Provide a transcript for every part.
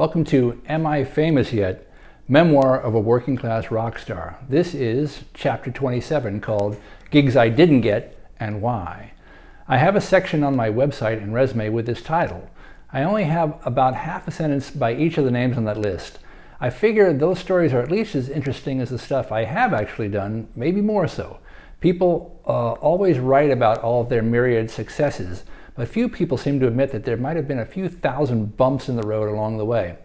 Welcome to Am I Famous Yet? Memoir of a Working Class Rock Star. This is Chapter 27 called Gigs I Didn't Get and Why. I have a section on my website and resume with this title. I only have about half a sentence by each of the names on that list. I figure those stories are at least as interesting as the stuff I have actually done, maybe more so. People always write about all of their myriad successes, but few people seem to admit that there might have been a few thousand bumps in the road along the way.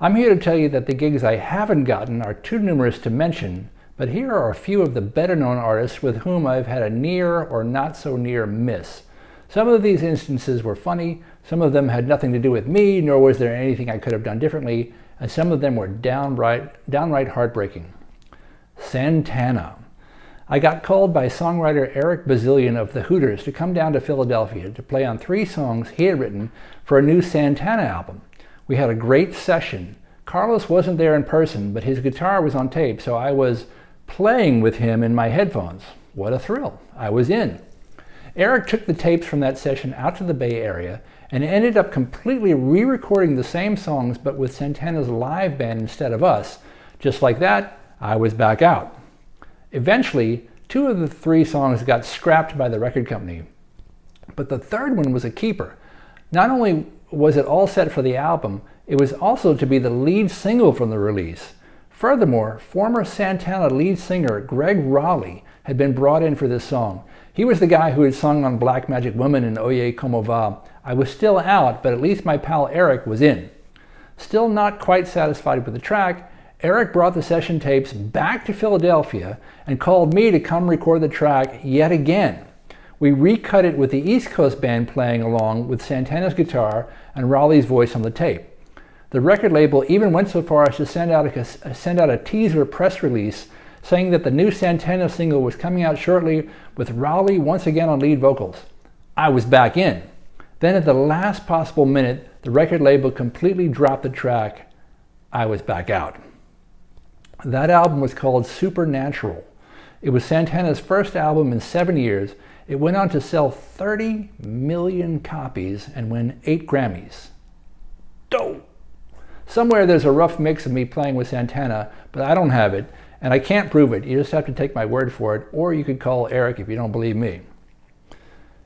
I'm here to tell you that the gigs I haven't gotten are too numerous to mention, but here are a few of the better known artists with whom I've had a near or not so near miss. Some of these instances were funny, some of them had nothing to do with me, nor was there anything I could have done differently, and some of them were downright heartbreaking. Santana. I got called by songwriter Eric Bazillion of the Hooters to come down to Philadelphia to play on 3 songs he had written for a new Santana album. We had a great session. Carlos wasn't there in person, but his guitar was on tape, so I was playing with him in my headphones. What a thrill. I was in. Eric took the tapes from that session out to the Bay Area and ended up completely re-recording the same songs but with Santana's live band instead of us. Just like that, I was back out. Eventually, 2 of the 3 songs got scrapped by the record company, but the third one was a keeper. Not only was it all set for the album, it was also to be the lead single from the release. Furthermore, former Santana lead singer Greg Raleigh had been brought in for this song. He was the guy who had sung on Black Magic Woman and Oye Como Va. I was still out, but at least my pal Eric was in. Still not quite satisfied with the track, Eric brought the session tapes back to Philadelphia and called me to come record the track yet again. We recut it with the East Coast band playing along with Santana's guitar and Raleigh's voice on the tape. The record label even went so far as to send out a teaser press release saying that the new Santana single was coming out shortly with Raleigh once again on lead vocals. I was back in. Then at the last possible minute, the record label completely dropped the track. I was back out. That album was called Supernatural. It was Santana's first album in 7 years. It went on to sell 30 million copies and win 8 Grammys. Dope! Somewhere there's a rough mix of me playing with Santana, but I don't have it, and I can't prove it. You just have to take my word for it, or you could call Eric if you don't believe me.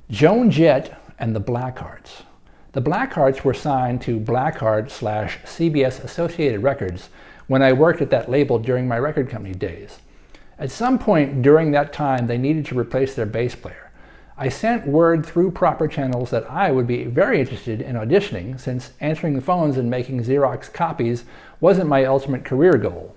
Joan Jett and the Blackhearts. The Blackhearts were signed to Blackheart/CBS Associated Records when I worked at that label during my record company days. At some point during that time, they needed to replace their bass player. I sent word through proper channels that I would be very interested in auditioning, since answering the phones and making Xerox copies wasn't my ultimate career goal.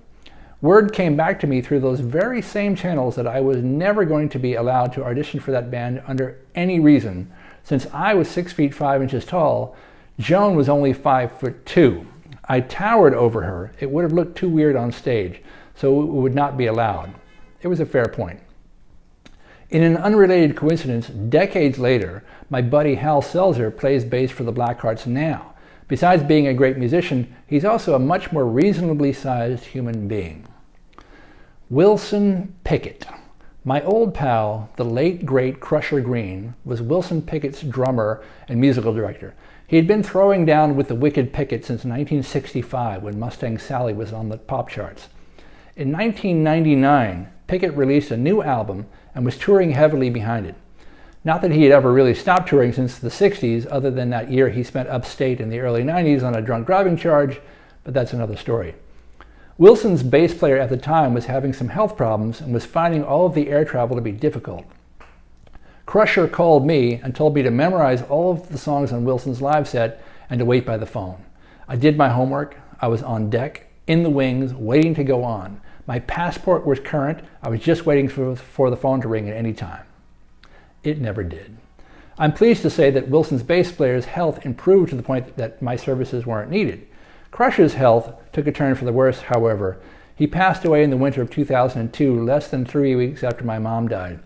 Word came back to me through those very same channels that I was never going to be allowed to audition for that band under any reason. Since I was 6 feet 5 inches tall, Joan was only 5'2". I towered over her. It would have looked too weird on stage, so it would not be allowed. It was a fair point. In an unrelated coincidence, decades later, my buddy Hal Selzer plays bass for the Blackhearts now. Besides being a great musician, he's also a much more reasonably sized human being. Wilson Pickett. My old pal, the late great Crusher Green, was Wilson Pickett's drummer and musical director. He had been throwing down with the Wicked Pickett since 1965 when Mustang Sally was on the pop charts. In 1999, Pickett released a new album and was touring heavily behind it. Not that he had ever really stopped touring since the 60s, other than that year he spent upstate in the early 90s on a drunk driving charge, but that's another story. Wilson's bass player at the time was having some health problems and was finding all of the air travel to be difficult. Crusher called me and told me to memorize all of the songs on Wilson's live set and to wait by the phone. I did my homework. I was on deck, in the wings, waiting to go on. My passport was current. I was just waiting for the phone to ring at any time. It never did. I'm pleased to say that Wilson's bass player's health improved to the point that my services weren't needed. Crusher's health took a turn for the worse, however. He passed away in the winter of 2002, less than 3 weeks after my mom died.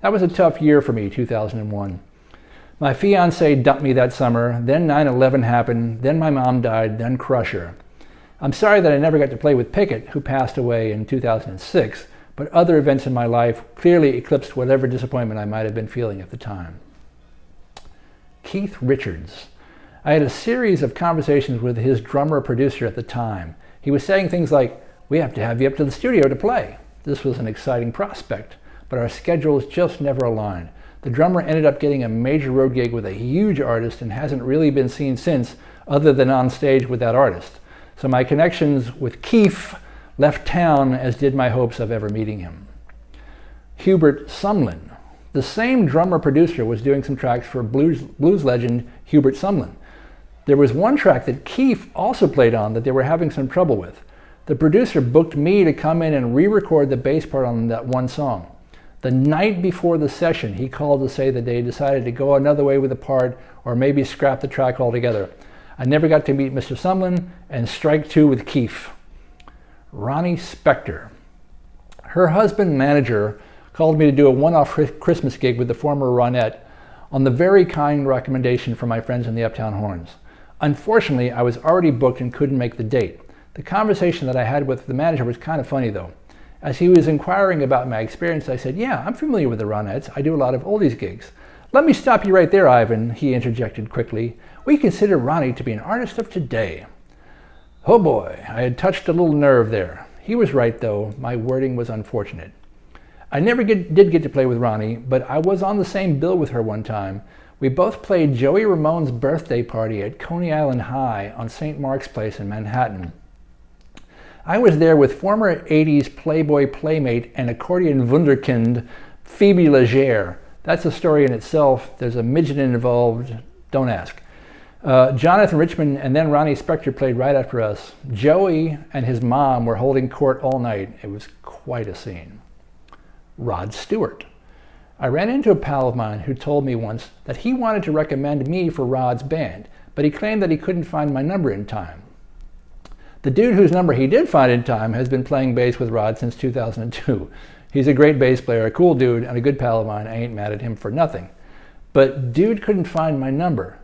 That was a tough year for me, 2001. My fiancée dumped me that summer, then 9/11 happened, then my mom died, then Crusher. I'm sorry that I never got to play with Pickett, who passed away in 2006, but other events in my life clearly eclipsed whatever disappointment I might have been feeling at the time. Keith Richards. I had a series of conversations with his drummer-producer at the time. He was saying things like, "We have to have you up to the studio to play." This was an exciting prospect, but our schedules just never aligned. The drummer ended up getting a major road gig with a huge artist and hasn't really been seen since, other than on stage with that artist. So my connections with Keith left town, as did my hopes of ever meeting him. Hubert Sumlin. The same drummer-producer was doing some tracks for blues legend Hubert Sumlin. There was one track that Keith also played on that they were having some trouble with. The producer booked me to come in and re-record the bass part on that one song. The night before the session, he called to say that they decided to go another way with the part or maybe scrap the track altogether. I never got to meet Mr. Sumlin, and strike two with Keith. Ronnie Spector. Her husband manager called me to do a one-off Christmas gig with the former Ronette on the very kind recommendation from my friends in the Uptown Horns. Unfortunately, I was already booked and couldn't make the date. The conversation that I had with the manager was kind of funny though. As he was inquiring about my experience, I said, "Yeah, I'm familiar with the Ronettes. I do a lot of oldies gigs." "Let me stop you right there, Ivan," he interjected quickly. "We consider Ronnie to be an artist of today." Oh boy, I had touched a little nerve there. He was right though, my wording was unfortunate. I never did get to play with Ronnie, but I was on the same bill with her one time. We both played Joey Ramone's birthday party at Coney Island High on St. Mark's Place in Manhattan. I was there with former 80s Playboy playmate and accordion wunderkind Phoebe Legere. That's a story in itself. There's a midget involved. Don't ask. Jonathan Richman and then Ronnie Spector played right after us. Joey and his mom were holding court all night. It was quite a scene. Rod Stewart. I ran into a pal of mine who told me once that he wanted to recommend me for Rod's band, but he claimed that he couldn't find my number in time. The dude whose number he did find in time has been playing bass with Rod since 2002. He's a great bass player, a cool dude, and a good pal of mine. I ain't mad at him for nothing. But dude couldn't find my number.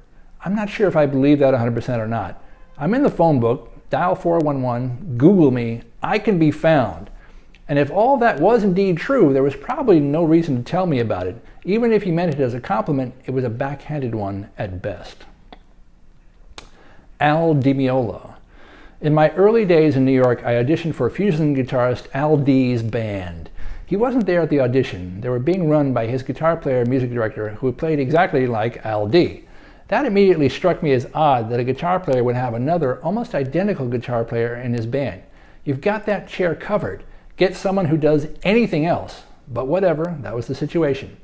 I'm not sure if I believe that 100% or not. I'm in the phone book, dial 411, Google me, I can be found. And if all that was indeed true, there was probably no reason to tell me about it. Even if he meant it as a compliment, it was a backhanded one at best. Al Di Meola. In my early days in New York, I auditioned for fusion guitarist Al D's band. He wasn't there at the audition. They were being run by his guitar player and music director, who played exactly like Al D. That immediately struck me as odd that a guitar player would have another almost identical guitar player in his band. You've got that chair covered. Get someone who does anything else. But whatever, that was the situation.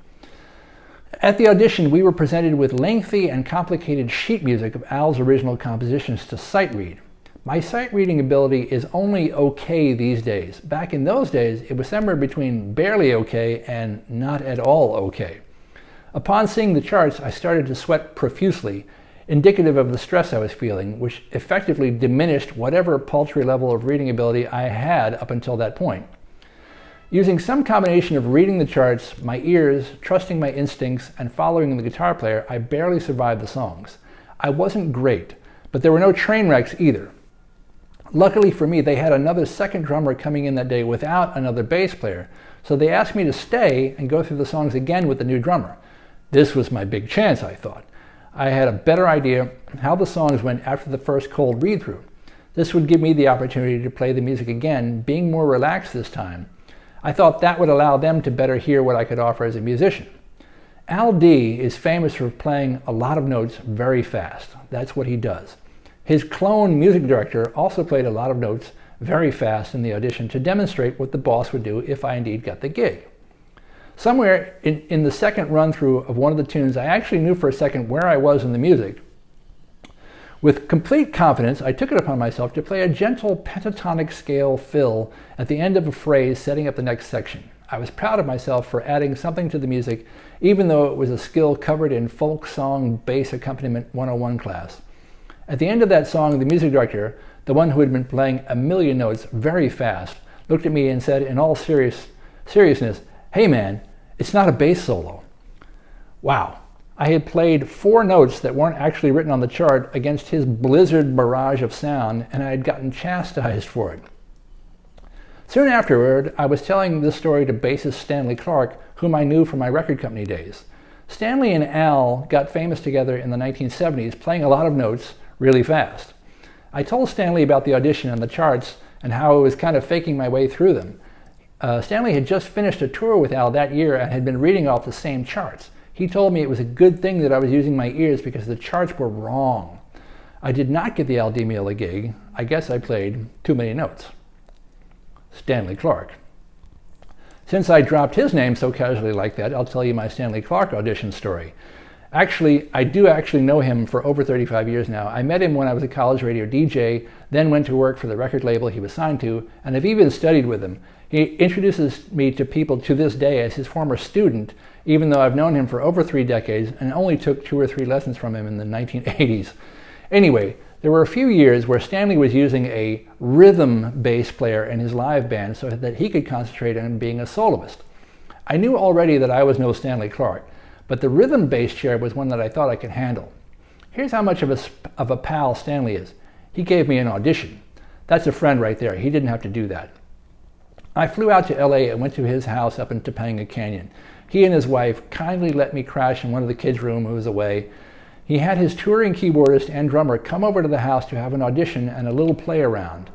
At the audition, we were presented with lengthy and complicated sheet music of Al's original compositions to sight read. My sight reading ability is only okay these days. Back in those days, it was somewhere between barely okay and not at all okay. Upon seeing the charts, I started to sweat profusely, indicative of the stress I was feeling, which effectively diminished whatever paltry level of reading ability I had up until that point. Using some combination of reading the charts, my ears, trusting my instincts, and following the guitar player, I barely survived the songs. I wasn't great, but there were no train wrecks either. Luckily for me, they had another second drummer coming in that day without another bass player, so they asked me to stay and go through the songs again with the new drummer. This was my big chance, I thought. I had a better idea how the songs went after the first cold read-through. This would give me the opportunity to play the music again, being more relaxed this time. I thought that would allow them to better hear what I could offer as a musician. Al D is famous for playing a lot of notes very fast. That's what he does. His clone music director also played a lot of notes very fast in the audition to demonstrate what the boss would do if I indeed got the gig. Somewhere in the second run-through of one of the tunes, I actually knew for a second where I was in the music. With complete confidence, I took it upon myself to play a gentle pentatonic scale fill at the end of a phrase setting up the next section. I was proud of myself for adding something to the music, even though it was a skill covered in folk song bass accompaniment 101 class. At the end of that song, the music director, the one who had been playing a million notes very fast, looked at me and said in all seriousness, "Hey man, it's not a bass solo." Wow. I had played 4 notes that weren't actually written on the chart against his blizzard barrage of sound, and I had gotten chastised for it. Soon afterward, I was telling this story to bassist Stanley Clark, whom I knew from my record company days. Stanley and Al got famous together in the 1970s, playing a lot of notes really fast. I told Stanley about the audition and the charts and how I was kind of faking my way through them. Stanley had just finished a tour with Al that year and had been reading off the same charts. He told me it was a good thing that I was using my ears because the charts were wrong. I did not get the Al Di Meola gig. I guess I played too many notes. Stanley Clarke. Since I dropped his name so casually like that, I'll tell you my Stanley Clarke audition story. Actually, I do know him for over 35 years now. I met him when I was a college radio DJ, then went to work for the record label he was signed to, and have even studied with him. He introduces me to people to this day as his former student, even though I've known him for over 3 decades and only took 2 or 3 lessons from him in the 1980s. Anyway, there were a few years where Stanley was using a rhythm bass player in his live band so that he could concentrate on being a soloist. I knew already that I was no Stanley Clarke, but the rhythm bass chair was one that I thought I could handle. Here's how much of a pal Stanley is. He gave me an audition. That's a friend right there. He didn't have to do that. I flew out to LA and went to his house up in Topanga Canyon. He and his wife kindly let me crash in one of the kids' rooms who was away. He had his touring keyboardist and drummer come over to the house to have an audition and a little play around.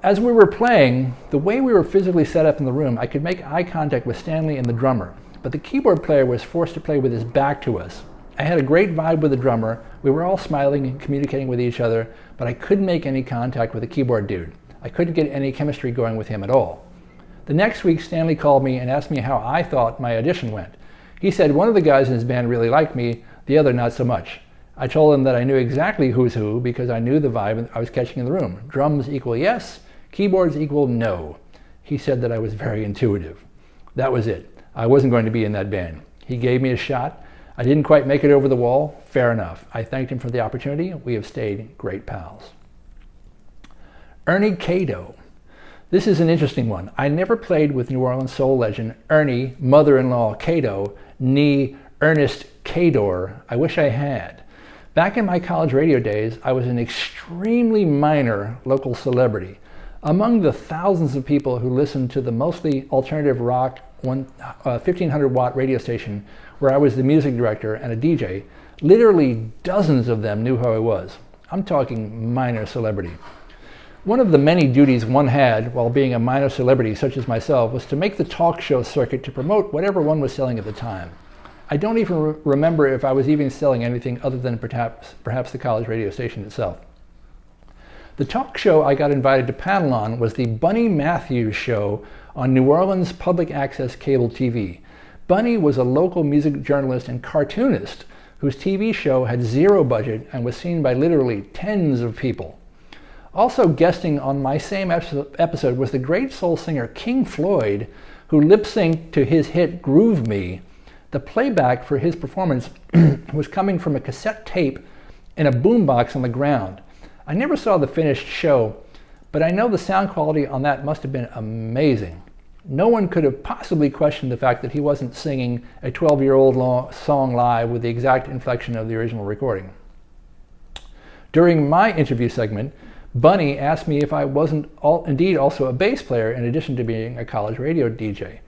As we were playing, the way we were physically set up in the room, I could make eye contact with Stanley and the drummer, but the keyboard player was forced to play with his back to us. I had a great vibe with the drummer. We were all smiling and communicating with each other, but I couldn't make any contact with the keyboard dude. I couldn't get any chemistry going with him at all. The next week, Stanley called me and asked me how I thought my audition went. He said one of the guys in his band really liked me, the other not so much. I told him that I knew exactly who's who because I knew the vibe I was catching in the room. Drums equal yes, keyboards equal no. He said that I was very intuitive. That was it. I wasn't going to be in that band. He gave me a shot. I didn't quite make it over the wall. Fair enough. I thanked him for the opportunity. We have stayed great pals. Ernie Cato. This is an interesting one. I never played with New Orleans soul legend Ernie, mother-in-law Cato, nee Ernest Cador. I wish I had. Back in my college radio days, I was an extremely minor local celebrity. Among the thousands of people who listened to the mostly alternative rock 1500-watt radio station where I was the music director and a DJ, literally dozens of them knew who I was. I'm talking minor celebrity. One of the many duties one had while being a minor celebrity such as myself was to make the talk show circuit to promote whatever one was selling at the time. I don't even remember if I was even selling anything other than perhaps the college radio station itself. The talk show I got invited to panel on was the Bunny Matthews Show on New Orleans public access cable TV. Bunny was a local music journalist and cartoonist whose TV show had 0 budget and was seen by literally tens of people. Also guesting on my same episode was the great soul singer King Floyd, who lip-synced to his hit Groove Me. The playback for his performance was coming from a cassette tape in a boombox on the ground. I never saw the finished show, but I know the sound quality on that must have been amazing. No one could have possibly questioned the fact that he wasn't singing a 12-year-old song live with the exact inflection of the original recording. During my interview segment, Bunny asked me if I wasn't indeed also a bass player in addition to being a college radio DJ.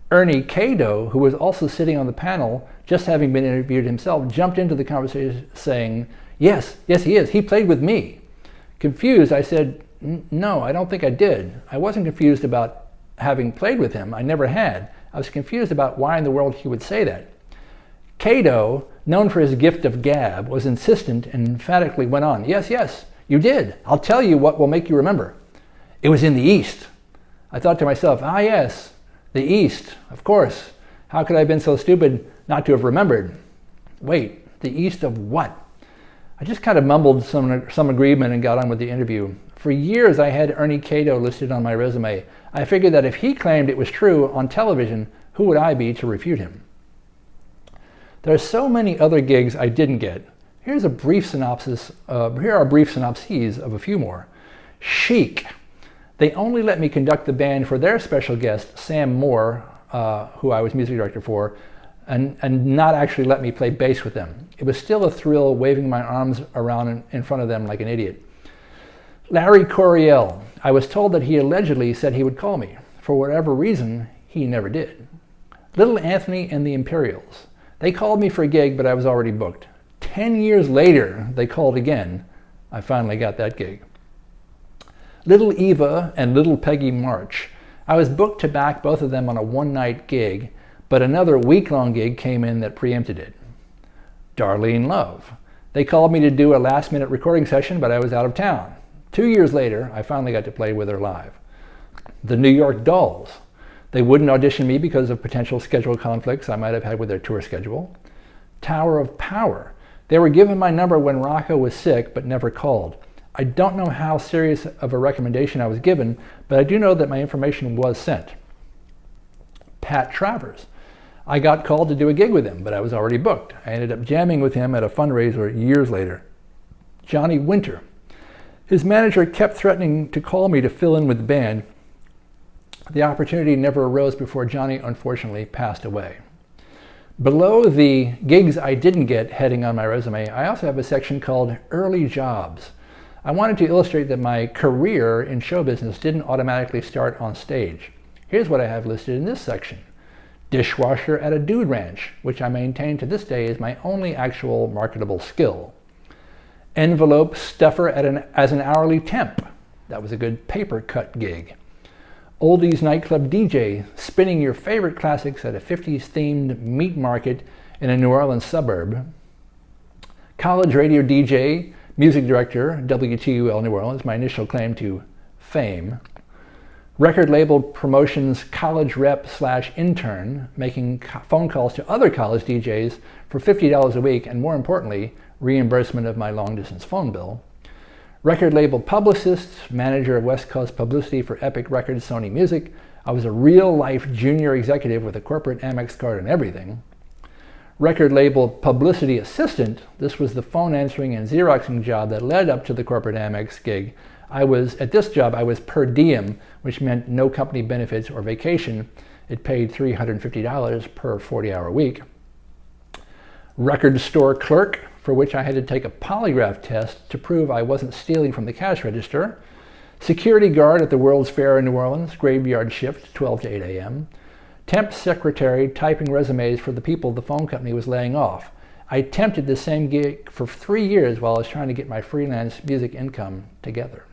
Ernie Cato, who was also sitting on the panel, just having been interviewed himself, jumped into the conversation saying, yes, he is. He played with me. Confused, I said, no, I don't think I did. I wasn't confused about having played with him. I never had. I was confused about why in the world he would say that. Cato, known for his gift of gab, was insistent and emphatically went on, yes, you did. I'll tell you what will make you remember. It was in the East. I thought to myself, yes, the East, of course. How could I have been so stupid not to have remembered? Wait, the East of what? I just kind of mumbled some agreement and got on with the interview. For years I had Ernie Cato listed on my resume. I figured that if he claimed it was true on television, who would I be to refute him? There are so many other gigs I didn't get. Here are brief synopses of a few more. Chic. They only let me conduct the band for their special guest, Sam Moore, who I was music director for, and not actually let me play bass with them. It was still a thrill waving my arms around in front of them like an idiot. Larry Coryell. I was told that he allegedly said he would call me. For whatever reason, he never did. Little Anthony and the Imperials. They called me for a gig, but I was already booked. 10 years later, they called again. I finally got that gig. Little Eva and Little Peggy March. I was booked to back both of them on a one-night gig, but another week-long gig came in that preempted it. Darlene Love. They called me to do a last-minute recording session, but I was out of town. 2 years later, I finally got to play with her live. The New York Dolls. They wouldn't audition me because of potential schedule conflicts I might have had with their tour schedule. Tower of Power. They were given my number when Rocco was sick, but never called. I don't know how serious of a recommendation I was given, but I do know that my information was sent. Pat Travers. I got called to do a gig with him, but I was already booked. I ended up jamming with him at a fundraiser years later. Johnny Winter. His manager kept threatening to call me to fill in with the band. The opportunity never arose before Johnny unfortunately passed away. Below the gigs I didn't get heading on my resume, I also have a section called Early Jobs. I wanted to illustrate that my career in show business didn't automatically start on stage. Here's what I have listed in this section. Dishwasher at a dude ranch, which I maintain to this day is my only actual marketable skill. Envelope stuffer as an hourly temp. That was a good paper cut gig. Oldies nightclub DJ, spinning your favorite classics at a 50s themed meat market in a New Orleans suburb. College radio DJ, music director, WTUL New Orleans, my initial claim to fame. Record label promotions college rep / intern, making phone calls to other college DJs for $50 a week, and more importantly, reimbursement of my long distance phone bill. Record label publicist, manager of West Coast publicity for Epic Records, Sony Music. I was a real-life junior executive with a corporate Amex card and everything. Record label publicity assistant. This was the phone answering and Xeroxing job that led up to the corporate Amex gig. At this job, I was per diem, which meant no company benefits or vacation. It paid $350 per 40-hour week. Record store clerk, for which I had to take a polygraph test to prove I wasn't stealing from the cash register. Security guard at the World's Fair in New Orleans, graveyard shift, 12 to 8 a.m. Temp secretary typing resumes for the people the phone company was laying off. I tempted the same gig for 3 years while I was trying to get my freelance music income together.